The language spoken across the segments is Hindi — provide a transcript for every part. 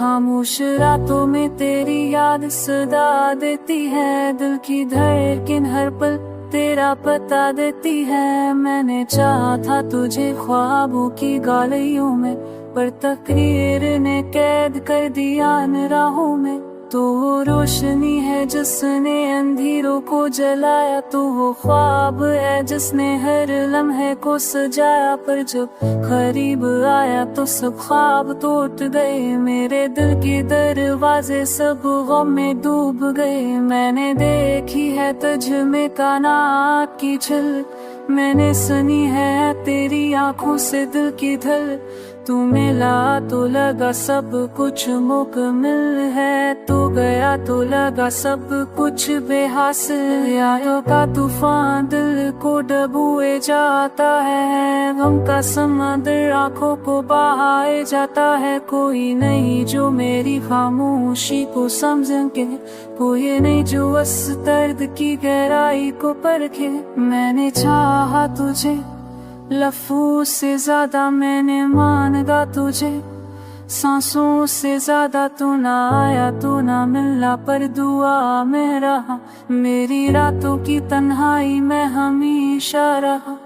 खामोश रातों में तेरी याद सदा देती है, दिल की धड़कन हर पल तेरा पता देती है। मैंने चाहा था तुझे ख्वाबों की गलियों में, पर तकदीर ने कैद कर दिया इन राहों में। तो वो रोशनी है जिसने अंधेरों को जलाया, तो वो ख्वाब है जिसने हर लम्हे को सजाया। पर जब करीब आया तो सब ख्वाब टूट गए, मेरे दिल के दरवाजे सब गम में डूब गए। मैंने देखी है तुझ में कायनात की झलक, मैंने सुनी है तेरी आंखों से दिल की धड़कन। तू मिला तो लगा सब कुछ मुकम्मल है, तू गया तो लगा सब कुछ बेहासिल। यादों का तूफान दिल को डुबोए जाता है, गम का समंदर आंखों को बहाए जाता है। कोई नहीं जो मेरी खामोशी को समझे, कोई नहीं जो उस दर्द की गहराई को परखे। मैंने चाहा तुझे लफ्ज़ों से ज्यादा, मैंने मांगा तुझे सांसों से ज्यादा। तू ना आया तू ना मिला, पर दुआ में रहा, मेरी रातों की तन्हाई में हमेशा रहा।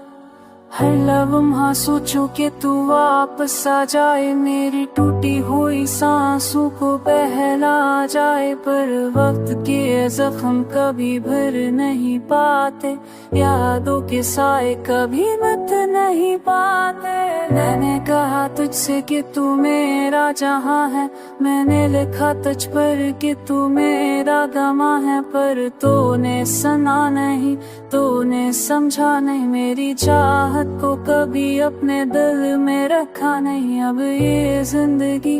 हर लम्हा सोचो कि तू वापस आ जाए, मेरी टूटी हुई सांसों को बहला जाए। पर वक्त के जख्म कभी भर नहीं पाते, यादों के साए कभी मत नहीं पाते। मैंने कहा तुझसे कि तू मेरा जहां है, मैंने लिखा तुझ पर कि तू मेरा गमा है। पर तूने सुना नहीं, तूने समझा नहीं, मेरी चाहत को कभी अपने दिल में रखा नहीं। अब ये जिंदगी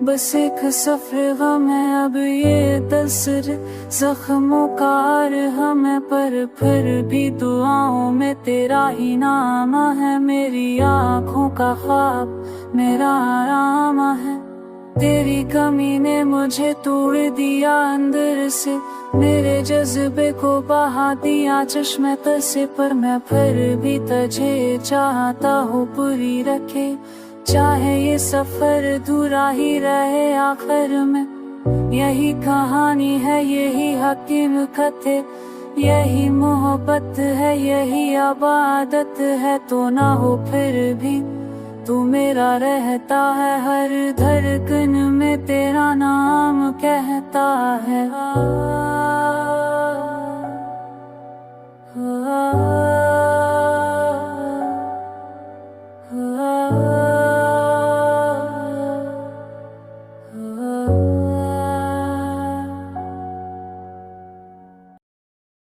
बस एक सफर गम है, अब ये दर्द जख्मों का हम है। पर फिर भी दुआओं में तेरा ही नाम है, मेरी आँखों का ख्वाब मेरा आराम है। तेरी कमी ने मुझे तोड़ दिया अंदर से, मेरे जज्बे को बहा दिया चश्मे तर से। पर मैं फिर भी तुझे चाहता हूँ पूरी रखे, चाहे ये सफर अधूरा ही रहे आखिर में। यही कहानी है यही हकीकत है, यही मोहब्बत है यही आबादत है। तो ना हो फिर भी तू मेरा रहता है, हर धड़कन में तेरा नाम कहता है।